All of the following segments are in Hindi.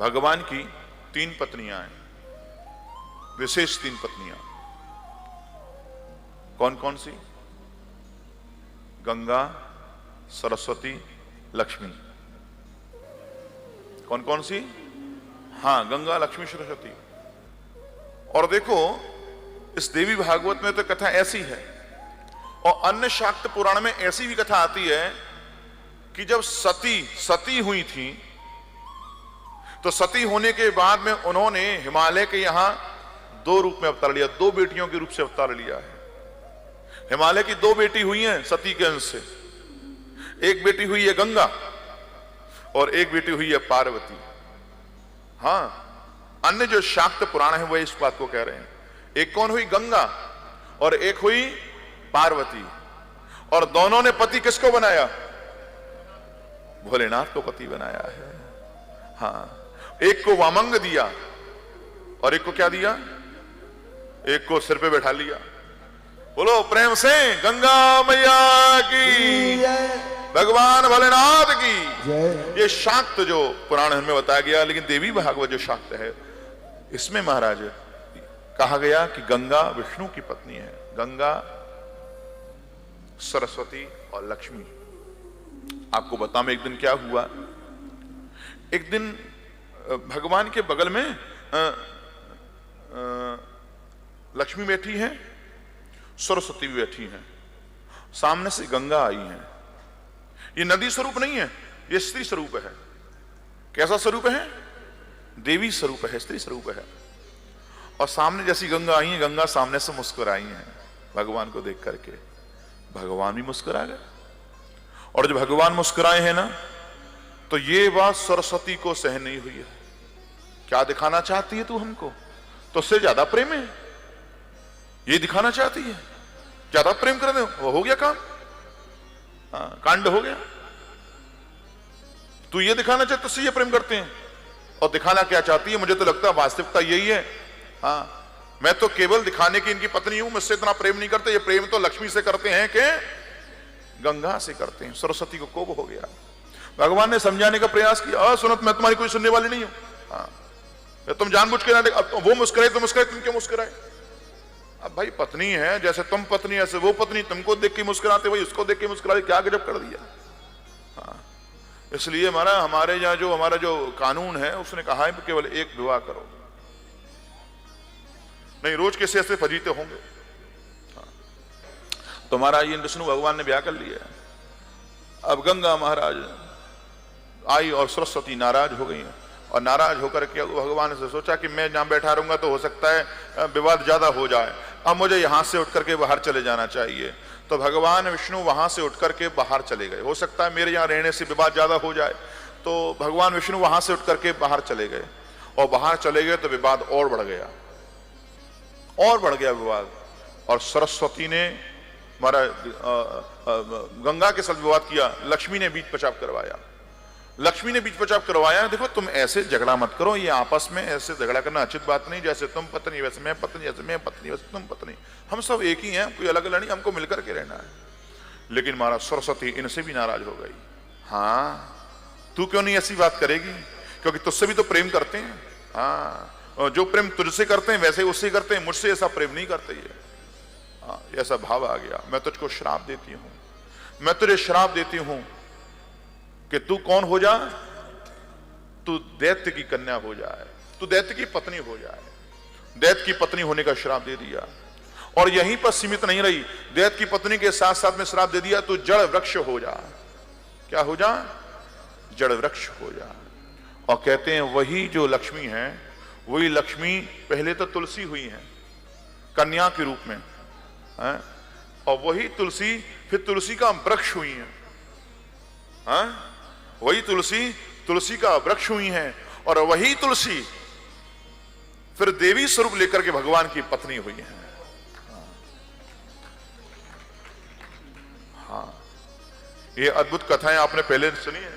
भगवान की 3 पत्नियां हैं, विशेष 3 पत्नियां। कौन कौन सी? गंगा, सरस्वती, लक्ष्मी। कौन कौन सी? हाँ, गंगा, लक्ष्मी, सरस्वती। और देखो इस देवी भागवत में तो कथा ऐसी है, और अन्य शाक्त पुराण में ऐसी भी कथा आती है कि जब सती हुई थी, तो सती होने के बाद में उन्होंने हिमालय के यहां 2 रूप में अवतार लिया, 2 बेटियों के रूप से अवतार लिया है। हिमालय की 2 बेटी हुई हैं सती के अंश से। एक बेटी हुई है गंगा और एक बेटी हुई है पार्वती। हाँ, अन्य जो शाक्त पुराण है वो इस बात को कह रहे हैं। एक कौन हुई? गंगा, और एक हुई पार्वती। और दोनों ने पति किसको बनाया? भोलेनाथ को पति बनाया है। हाँ, एक को वामंग दिया और एक को क्या दिया? एक को सिर पे बैठा लिया। बोलो प्रेम से गंगा मैया की, भगवान भोलेनाथ की। ये शाक्त जो पुराण में बताया गया, लेकिन देवी भागवत जो शाक्त है इसमें महाराज कहा गया कि गंगा विष्णु की पत्नी है। गंगा, सरस्वती और लक्ष्मी। आपको बताऊं एक दिन क्या हुआ। एक दिन भगवान के बगल में लक्ष्मी बैठी है, सरस्वती भी बैठी हैं, सामने से गंगा आई है। ये नदी स्वरूप नहीं है, ये स्त्री स्वरूप है। कैसा स्वरूप है? देवी स्वरूप है, स्त्री स्वरूप है। और सामने जैसी गंगा आई है, गंगा सामने से मुस्कुराई है भगवान को देख करके। भगवान भी मुस्कुरा गए। और जब भगवान मुस्कुराए हैं ना, तो ये बात सरस्वती को सहन नहीं हुई है। क्या दिखाना चाहती है तू हमको? तो उससे ज्यादा प्रेम है, ये दिखाना चाहती है, ज्यादा प्रेम कर दे, वो हो गया काम। कांड हो गया। तू ये दिखाना चाहते, तुझसे ये प्रेम करते हैं। और दिखाना क्या चाहती है? मुझे तो लगता है वास्तविकता यही है। हाँ, मैं तो केवल दिखाने की इनकी पत्नी हूं, मुझसे इतना प्रेम नहीं करते। ये प्रेम तो लक्ष्मी से करते हैं कि गंगा से करते हैं। सरस्वती को कोप हो गया। भगवान ने समझाने का प्रयास किया, सुनो मैं तुम्हारी कोई सुनने वाली नहीं हूं। हाँ, तुम जानबूझ के ना, वो मुस्कुराए तो मुस्कुराए, तुम क्यों मुस्कुराए? अब भाई पत्नी है, जैसे तुम पत्नी ऐसे वो पत्नी, तुमको देख के मुस्कुराते, भाई उसको देख के मुस्कुराते, क्या गजब कर दिया। हाँ, इसलिए हमारे यहाँ जो हमारा जो कानून है उसने कहा है कि केवल एक विवाह करो, नहीं रोज कैसे ऐसे फजीते होंगे। हाँ, तो महाराज ये विष्णु भगवान ने ब्याह कर लिया। अब गंगा महाराज आई और सरस्वती नाराज हो गई, और नाराज होकर के भगवान से सोचा कि मैं जहां बैठा रहूंगा तो हो सकता है विवाद ज्यादा हो जाए, अब मुझे यहां से उठ करके बाहर चले जाना चाहिए। तो भगवान विष्णु वहां से उठ करके बाहर चले गए। हो सकता है मेरे यहां रहने से विवाद ज्यादा हो जाए, तो भगवान विष्णु वहां से उठ करके बाहर चले गए। और बाहर चले गए तो विवाद और बढ़ गया, और बढ़ गया विवाद। और सरस्वती ने गंगा के साथ विवाद किया, लक्ष्मी ने बीच बचाव करवाया। लक्ष्मी ने बीच बचाव करवाया। देखो तुम ऐसे झगड़ा मत करो, ये आपस में ऐसे झगड़ा करना उचित बात नहीं। जैसे तुम पत्नी वैसे मैं पत्नी, जैसे मैं पत्नी वैसे तुम पत्नी, हम सब एक ही हैं, कोई अलग अलग नहीं, हमको मिलकर के रहना है। लेकिन महाराज सरस्वती इनसे भी नाराज हो गई। हाँ, तू क्यों नहीं ऐसी बात करेगी, क्योंकि तुझसे भी तो प्रेम करते हैं। हाँ, जो प्रेम तुझसे करते हैं वैसे उससे करते हैं, मुझसे ऐसा प्रेम नहीं करते ये। हाँ, ऐसा भाव आ गया। मैं तुझको श्राप देती हूं, मैं तुझे श्राप देती हूं कि तू कौन हो जा, तू दैत्य की कन्या हो जाए, तू दैत्य की पत्नी हो जाए। दैत्य की पत्नी होने का श्राप दे दिया। और यहीं पर सीमित नहीं रही, दैत्य की पत्नी के साथ साथ में श्राप दे दिया, तू जड़ वृक्ष हो जा। क्या हो जा? जड़ वृक्ष हो जा। और कहते हैं वही जो लक्ष्मी है, वही लक्ष्मी पहले तो तुलसी हुई है कन्या के रूप में, है? और वही तुलसी फिर तुलसी का वृक्ष हुई है। हाँ? वही तुलसी का वृक्ष हुई है, और वही तुलसी फिर देवी स्वरूप लेकर के भगवान की पत्नी हुई है। हाँ, ये अद्भुत कथाएं आपने पहले सुनी है?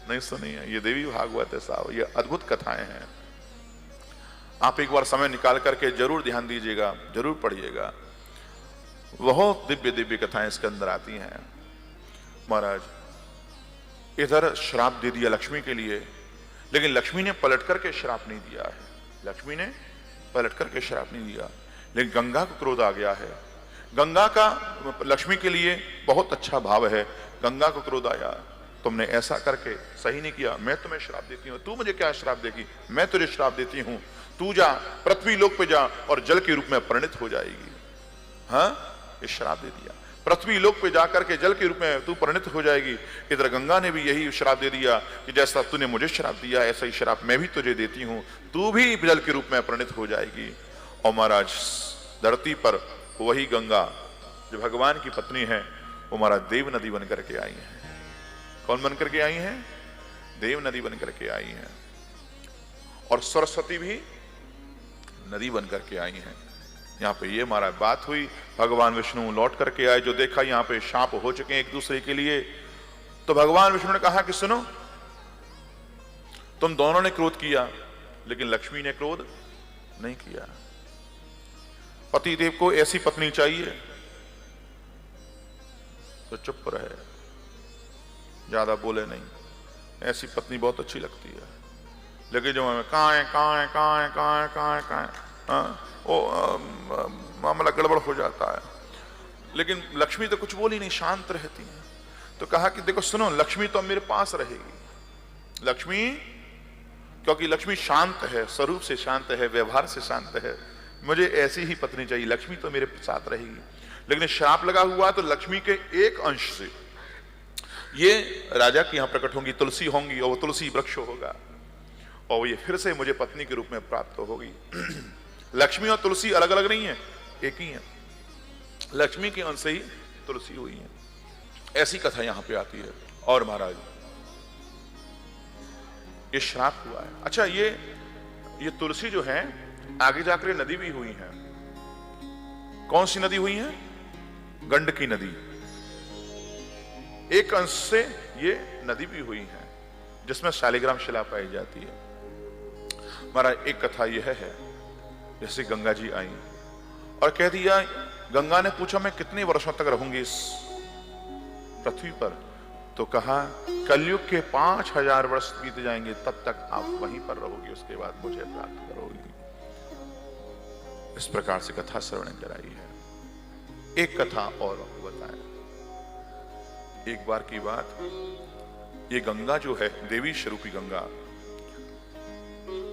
नहीं सुनी है? ये देवी भागवत है साहब, ये अद्भुत कथाएं हैं। आप एक बार समय निकाल करके जरूर ध्यान दीजिएगा, जरूर पढ़िएगा। बहुत दिव्य दिव्य कथाएं इसके अंदर आती हैं। महाराज इधर श्राप दे दिया लक्ष्मी के लिए लेकिन लक्ष्मी ने पलट करके श्राप नहीं दिया है, लक्ष्मी ने पलट करके श्राप नहीं दिया। लेकिन गंगा को क्रोध आ गया है। गंगा का लक्ष्मी के लिए बहुत अच्छा भाव है। गंगा को क्रोध आया, तुमने ऐसा करके सही नहीं किया, मैं तुम्हें श्राप देती हूं। तू मुझे क्या श्राप देगी, मैं तुझे श्राप देती हूं, तू जा पृथ्वी लोक पे जा और जल के रूप में परिणित हो जाएगी। हाँ, ये श्राप दे दिया, पृथ्वी लोक पे जाकर के जल के रूप में तू परिणित हो जाएगी। इधर गंगा ने भी यही श्राप दे दिया कि जैसा तूने मुझे श्राप दिया ऐसा ही श्राप मैं भी तुझे देती हूं, तू भी जल के रूप में परिणित हो जाएगी। और महाराज धरती पर वही गंगा जो भगवान की पत्नी है, वो महाराज देव नदी बन करके आई है। कौन बन करके आई है? देव नदी बन करके आई है। और सरस्वती भी नदी बन करके आई है। यहाँ पे ये महाराज बात हुई, भगवान विष्णु लौट करके आए, जो देखा यहाँ पे शाप हो चुके हैं एक दूसरे के लिए, तो भगवान विष्णु ने कहा कि सुनो, तुम दोनों ने क्रोध किया लेकिन लक्ष्मी ने क्रोध नहीं किया। पति देव को ऐसी पत्नी चाहिए तो चुप रहे, ज्यादा बोले नहीं, ऐसी पत्नी बहुत अच्छी लगती है। लेकिन जो मामला गड़बड़ हो जाता है। लेकिन लक्ष्मी तो कुछ बोली नहीं, शांत रहती है। तो कहा कि देखो सुनो, लक्ष्मी तो मेरे पास रहेगी। लक्ष्मी, क्योंकि लक्ष्मी शांत है, स्वरूप से शांत है, व्यवहार से शांत है, मुझे ऐसी ही पत्नी चाहिए, लक्ष्मी तो मेरे साथ रहेगी। लेकिन श्राप लगा हुआ तो लक्ष्मी के एक अंश से ये राजा के यहां प्रकट होंगी, तुलसी होंगी, और वो तुलसी वृक्ष होगा, और ये फिर से मुझे पत्नी के रूप में प्राप्त होगी। लक्ष्मी और तुलसी अलग अलग नहीं है, एक ही है। लक्ष्मी के अंश से ही तुलसी हुई है। ऐसी कथा यहां पे आती है। और महाराज ये श्राप हुआ है। अच्छा, ये तुलसी जो है आगे जाकर नदी भी हुई है। कौन सी नदी हुई है? गंडकी नदी। एक अंश से ये नदी भी हुई है जिसमें शालिग्राम शिला पाई जाती है। महाराज एक कथा यह है, जैसे गंगा जी आई और कह दिया, गंगा ने पूछा मैं कितने वर्षों तक रहूंगी इस पृथ्वी पर? तो कहा कलयुग के 5000 वर्ष बीत जाएंगे, तब तक आप वहीं पर रहोगी, उसके बाद मुझे प्राप्त करोगी। इस प्रकार से कथा श्रवण कराई है। एक कथा और बताएं। एक बार की बात, ये गंगा जो है, देवी स्वरूपी गंगा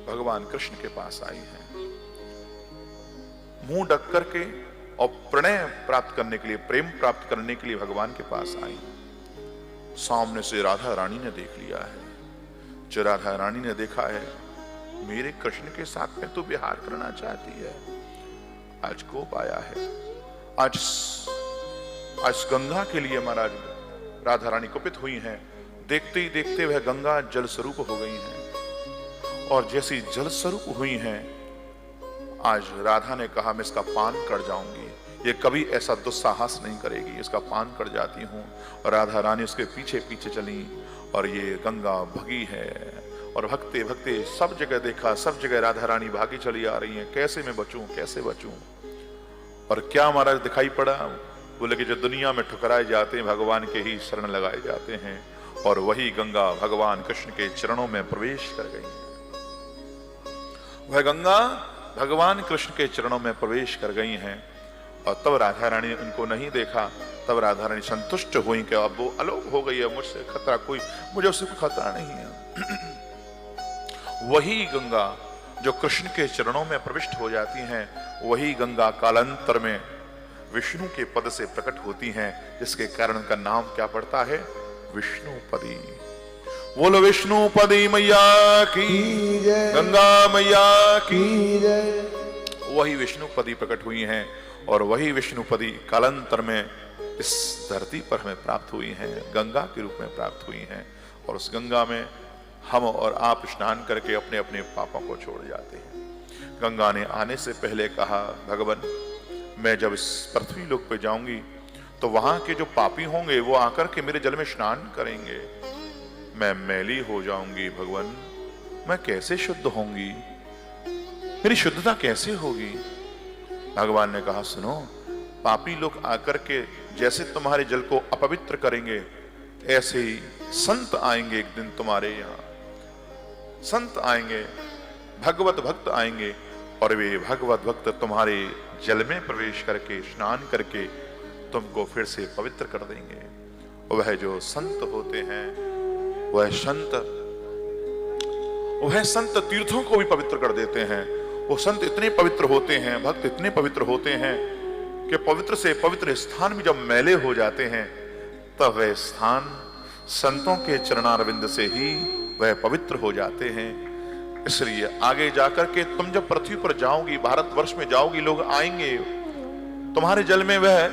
भगवान कृष्ण के पास आई है, मुंह ढक करके, और प्रणय प्राप्त करने के लिए, प्रेम प्राप्त करने के लिए भगवान के पास आई। सामने से राधा रानी ने देख लिया है। जो राधा रानी ने देखा है, मेरे कृष्ण के साथ में तो विहार करना चाहती है, आज कोप आया है। आज गंगा के लिए महाराज राधा रानी कुपित हुई हैं। देखते ही देखते वह गंगा जल स्वरूप हो गई हैं, और जैसी जल स्वरूप हुई हैं, आज राधा ने कहा मैं इसका पान कर जाऊंगी, ये कभी ऐसा दुस्साहस नहीं करेगी, इसका पान कर जाती हूं। और राधा रानी उसके पीछे पीछे चली, और ये गंगा भगी है। और भगते भगते सब जगह देखा, सब जगह राधा रानी भागी चली आ रही है, कैसे मैं बचूं, कैसे बचूं। और क्या महाराज दिखाई पड़ा? बोले कि जो दुनिया में ठुकराए जाते हैं, भगवान के ही शरण लगाए जाते हैं, और वही गंगा भगवान कृष्ण के चरणों में प्रवेश कर गई। वह गंगा भगवान कृष्ण के चरणों में प्रवेश कर गई हैं। और तब राधा रानी ने उनको नहीं देखा, तब राधा रानी संतुष्ट हुई कि अब वो अलग हो गई है, मुझसे खतरा कोई, मुझे उससे कोई खतरा नहीं है। वही गंगा जो कृष्ण के चरणों में प्रविष्ट हो जाती हैं, वही गंगा कालांतर में विष्णु के पद से प्रकट होती हैं, जिसके कारण का नाम क्या पड़ता है? विष्णुपदी। बोलो विष्णुपदी मैया की जय, गंगा मैया की जय। वही विष्णुपदी प्रकट हुई हैं, और वही विष्णुपदी कालांतर में इस धरती पर हमें प्राप्त हुई हैं, गंगा के रूप में प्राप्त हुई हैं। और उस गंगा में हम और आप स्नान करके अपने अपने पापों को छोड़ जाते हैं। गंगा ने आने से पहले कहा, भगवान मैं जब इस पृथ्वी लोक पे जाऊंगी तो वहां के जो पापी होंगे वो आकर के मेरे जल में स्नान करेंगे, मैं मैली हो जाऊंगी। भगवान मैं कैसे शुद्ध होंगी, मेरी शुद्धता कैसे होगी? भगवान ने कहा सुनो, पापी लोग आकर के जैसे तुम्हारे जल को अपवित्र करेंगे, ऐसे ही संत आएंगे एक दिन तुम्हारे यहाँ, संत आएंगे, भगवत भक्त आएंगे और वे भगवत भक्त तुम्हारे जल में प्रवेश करके स्नान करके तुमको फिर से पवित्र कर देंगे। वह जो संत होते हैं, वह संत तीर्थों को भी पवित्र कर देते हैं। वो संत इतने पवित्र होते हैं, भक्त इतने पवित्र होते हैं कि पवित्र से पवित्र स्थान भी जब मैले हो जाते हैं तब वह स्थान संतों के चरणारविंद से ही वह पवित्र हो जाते हैं। इसलिए आगे जाकर के तुम जब पृथ्वी पर जाओगी, भारतवर्ष में जाओगी, लोग आएंगे तुम्हारे जल में, वह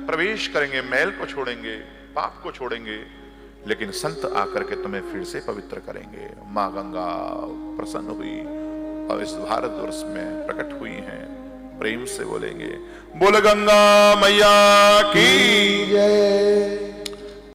प्रवेश करेंगे, मैल को छोड़ेंगे, पाप को छोड़ेंगे, लेकिन संत आकर के तुम्हें फिर से पवित्र करेंगे। माँ गंगा प्रसन्न हुई और इस भारतवर्ष में प्रकट हुई हैं। प्रेम से बोलेंगे, बोल गंगा मैया की जय।